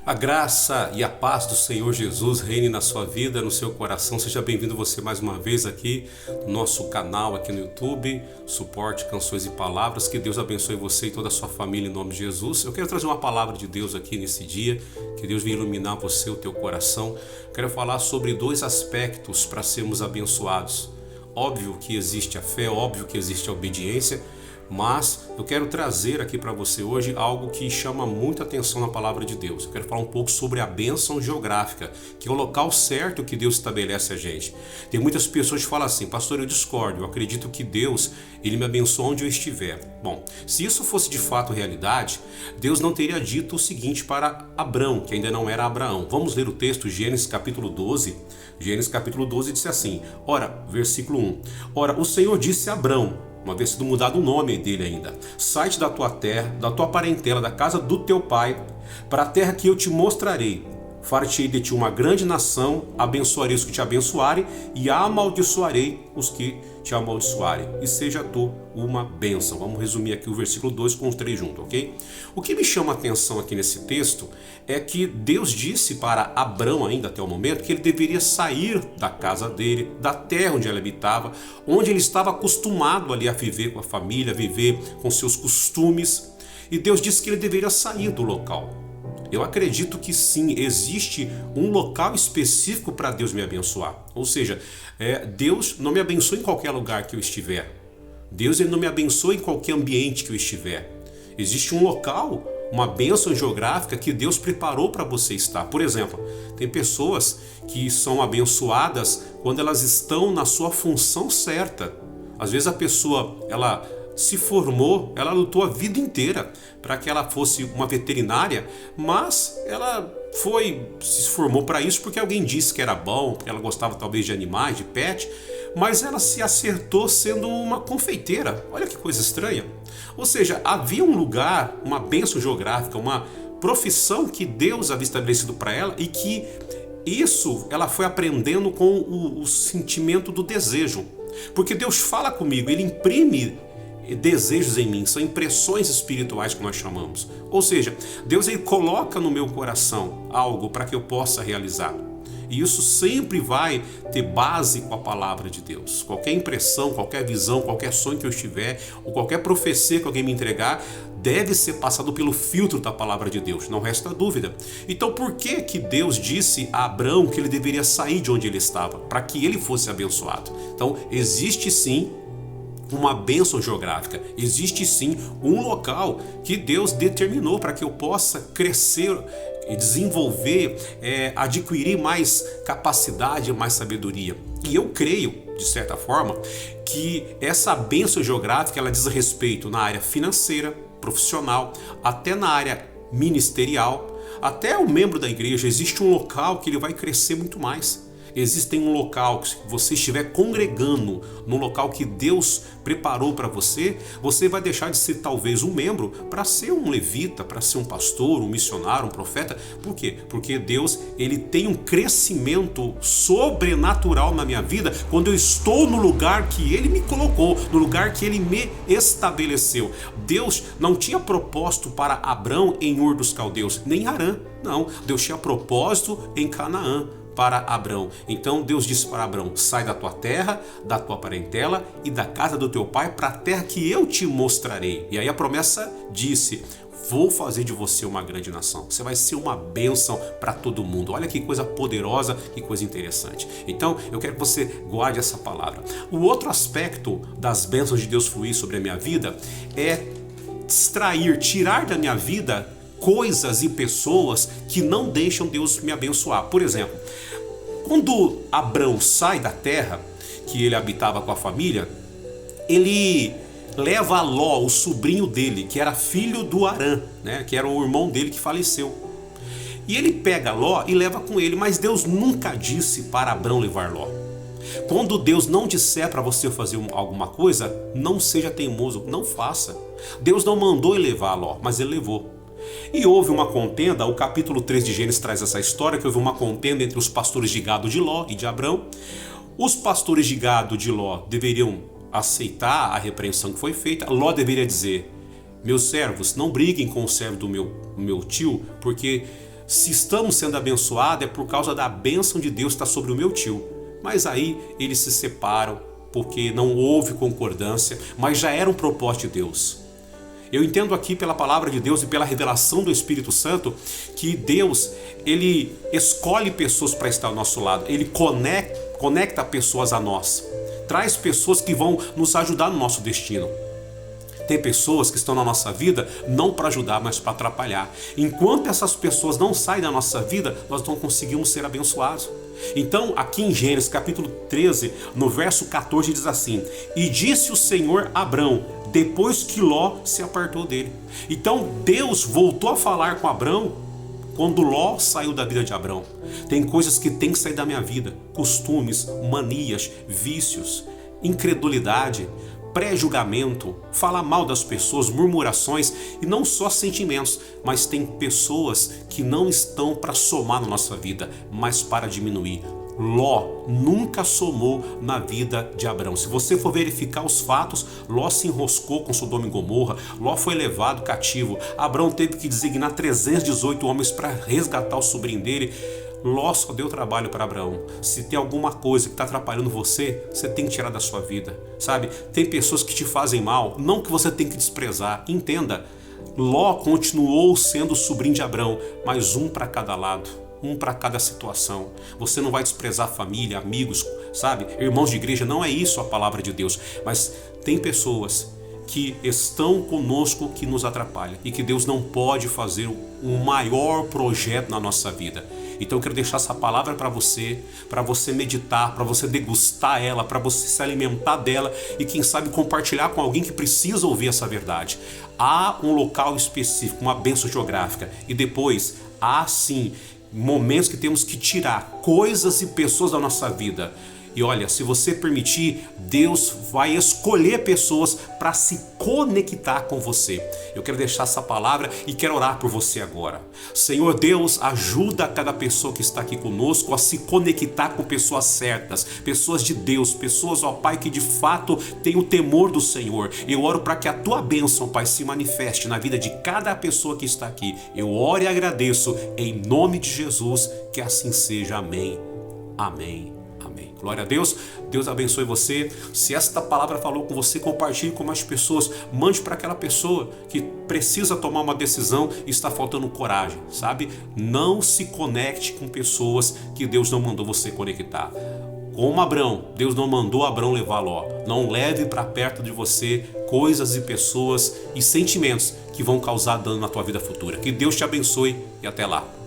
A graça e a paz do Senhor Jesus reine na sua vida, no seu coração. Seja bem-vindo você mais uma vez aqui no nosso canal aqui no YouTube, Suporte Canções e Palavras. Que Deus abençoe você e toda a sua família em nome de Jesus. Eu quero trazer uma palavra de Deus aqui nesse dia, que Deus venha iluminar você, o teu coração. Quero falar sobre dois aspectos para sermos abençoados. Óbvio que existe a fé, óbvio que existe a obediência, mas eu quero trazer aqui para você hoje algo que chama muita atenção na palavra de Deus. Eu quero falar um pouco sobre a bênção geográfica, que é o local certo que Deus estabelece a gente. Tem muitas pessoas que falam assim: pastor, eu discordo, eu acredito que Deus, Ele me abençoa onde eu estiver. Bom, se isso fosse de fato realidade, Deus não teria dito o seguinte para Abrão, que ainda não era Abraão. Vamos ler o texto, Gênesis capítulo 12. Gênesis capítulo 12 diz assim, versículo 1. Ora, o Senhor disse a Abrão, uma vez sido mudado o nome dele ainda: sai-te da tua terra, da tua parentela, da casa do teu pai, para a terra que eu te mostrarei. Far-te-ei de ti uma grande nação, abençoarei os que te abençoarem e amaldiçoarei os que te amaldiçoarem. E seja tu uma bênção. Vamos resumir aqui o versículo 2 com os 3 juntos, ok? O que me chama a atenção aqui nesse texto é que Deus disse para Abrão, ainda até o momento, que ele deveria sair da casa dele, da terra onde ele habitava, onde ele estava acostumado ali a viver com a família, a viver com seus costumes. E Deus disse que ele deveria sair do local. Eu acredito que sim, existe um local específico para Deus me abençoar. Ou seja, Deus não me abençoa em qualquer lugar que eu estiver. Deus ele não me abençoa em qualquer ambiente que eu estiver. Existe um local, uma bênção geográfica que Deus preparou para você estar. Por exemplo, tem pessoas que são abençoadas quando elas estão na sua função certa. Às vezes a pessoa, ela se formou, ela lutou a vida inteira para que ela fosse uma veterinária, mas ela se formou para isso porque alguém disse que era bom, porque ela gostava talvez de animais, de pet, mas ela se acertou sendo uma confeiteira. Olha que coisa estranha. Ou seja, havia um lugar, uma bênção geográfica, uma profissão que Deus havia estabelecido para ela e que isso ela foi aprendendo com o sentimento do desejo. Porque Deus fala comigo, Ele imprime desejos em mim, são impressões espirituais que nós chamamos. Ou seja, Deus ele coloca no meu coração algo para que eu possa realizar. E isso sempre vai ter base com a palavra de Deus. Qualquer impressão, qualquer visão, qualquer sonho que eu estiver, ou qualquer profecia que alguém me entregar, deve ser passado pelo filtro da palavra de Deus, não resta dúvida. Então por que Deus disse a Abrão que ele deveria sair de onde ele estava? Para que ele fosse abençoado. Então existe sim uma bênção geográfica, existe sim um local que Deus determinou para que eu possa crescer e desenvolver, adquirir mais capacidade, mais sabedoria. E eu creio, de certa forma, que essa bênção geográfica ela diz respeito na área financeira, profissional, até na área ministerial, até o membro da igreja. Existe um local que ele vai crescer muito mais. Existe um local que você estiver congregando, no local que Deus preparou para você, você vai deixar de ser talvez um membro para ser um levita, para ser um pastor, um missionário, um profeta. Por quê? Porque Deus ele tem um crescimento sobrenatural na minha vida quando eu estou no lugar que Ele me colocou, no lugar que Ele me estabeleceu. Deus não tinha propósito para Abrão em Ur dos Caldeus, nem em Harã. Não, Deus tinha propósito em Canaã para Abrão. Então Deus disse para Abrão: sai da tua terra, da tua parentela e da casa do teu pai para a terra que eu te mostrarei. E aí a promessa disse: vou fazer de você uma grande nação. Você vai ser uma bênção para todo mundo. Olha que coisa poderosa, que coisa interessante. Então eu quero que você guarde essa palavra. O outro aspecto das bênçãos de Deus fluir sobre a minha vida é tirar da minha vida coisas e pessoas que não deixam Deus me abençoar. Por exemplo, quando Abrão sai da terra que ele habitava com a família, ele leva a Ló, o sobrinho dele, que era filho do Harã, né, que era o irmão dele que faleceu. E ele pega Ló e leva com ele, mas Deus nunca disse para Abrão levar Ló. Quando Deus não disser para você fazer alguma coisa, não seja teimoso, não faça. Deus não mandou ele levar Ló, mas ele levou. E houve uma contenda, o capítulo 3 de Gênesis traz essa história, que houve uma contenda entre os pastores de gado de Ló e de Abrão. Os pastores de gado de Ló deveriam aceitar a repreensão que foi feita. Ló deveria dizer: meus servos, não briguem com o servo do meu tio, porque Se estamos sendo abençoados é por causa da bênção de Deus que está sobre o meu tio. Mas aí eles se separam porque não houve concordância, mas já era um propósito de Deus. Eu entendo aqui pela palavra de Deus e pela revelação do Espírito Santo que Deus, ele escolhe pessoas para estar ao nosso lado. Ele conecta pessoas a nós. Traz pessoas que vão nos ajudar no nosso destino. Tem pessoas que estão na nossa vida não para ajudar, mas para atrapalhar. Enquanto essas pessoas não saem da nossa vida, nós não conseguimos ser abençoados. Então, aqui em Gênesis capítulo 13, no verso 14, diz assim: E disse o Senhor a Abrão, depois que Ló se apartou dele. Então, Deus voltou a falar com Abrão quando Ló saiu da vida de Abrão. Tem coisas que tem que sair da minha vida: costumes, manias, vícios, incredulidade, pré-julgamento, falar mal das pessoas, murmurações, e não só sentimentos, mas tem pessoas que não estão para somar na nossa vida, mas para diminuir. Ló nunca somou na vida de Abrão. Se você for verificar os fatos, Ló se enroscou com Sodoma e Gomorra, Ló foi levado cativo, Abrão teve que designar 318 homens para resgatar o sobrinho dele. Ló só deu trabalho para Abraão. Se tem alguma coisa que está atrapalhando você, você tem que tirar da sua vida, sabe? Tem pessoas que te fazem mal, não que você tem que desprezar. Entenda, Ló continuou sendo sobrinho de Abraão, mas um para cada lado, um para cada situação. Você não vai desprezar família, amigos, sabe? Irmãos de igreja, não é isso a palavra de Deus. Mas tem pessoas que estão conosco que nos atrapalham e que Deus não pode fazer o maior projeto na nossa vida. Então eu quero deixar essa palavra para você meditar, para você degustar ela, para você se alimentar dela e quem sabe compartilhar com alguém que precisa ouvir essa verdade. Há um local específico, uma bênção geográfica, e depois há sim momentos que temos que tirar coisas e pessoas da nossa vida. E olha, se você permitir, Deus vai escolher pessoas para se conectar com você. Eu quero deixar essa palavra e quero orar por você agora. Senhor Deus, ajuda cada pessoa que está aqui conosco a se conectar com pessoas certas, pessoas de Deus, pessoas, ó Pai, que de fato têm o temor do Senhor. Eu oro para que a Tua bênção, Pai, se manifeste na vida de cada pessoa que está aqui. Eu oro e agradeço em nome de Jesus, que assim seja. Amém. Amém. Glória a Deus, Deus abençoe você. Se esta palavra falou com você, compartilhe com mais pessoas. Mande para aquela pessoa que precisa tomar uma decisão e está faltando coragem, sabe? Não se conecte com pessoas que Deus não mandou você conectar. Como Abrão, Deus não mandou Abrão levar Ló. Não leve para perto de você coisas e pessoas e sentimentos que vão causar dano na tua vida futura. Que Deus te abençoe e até lá.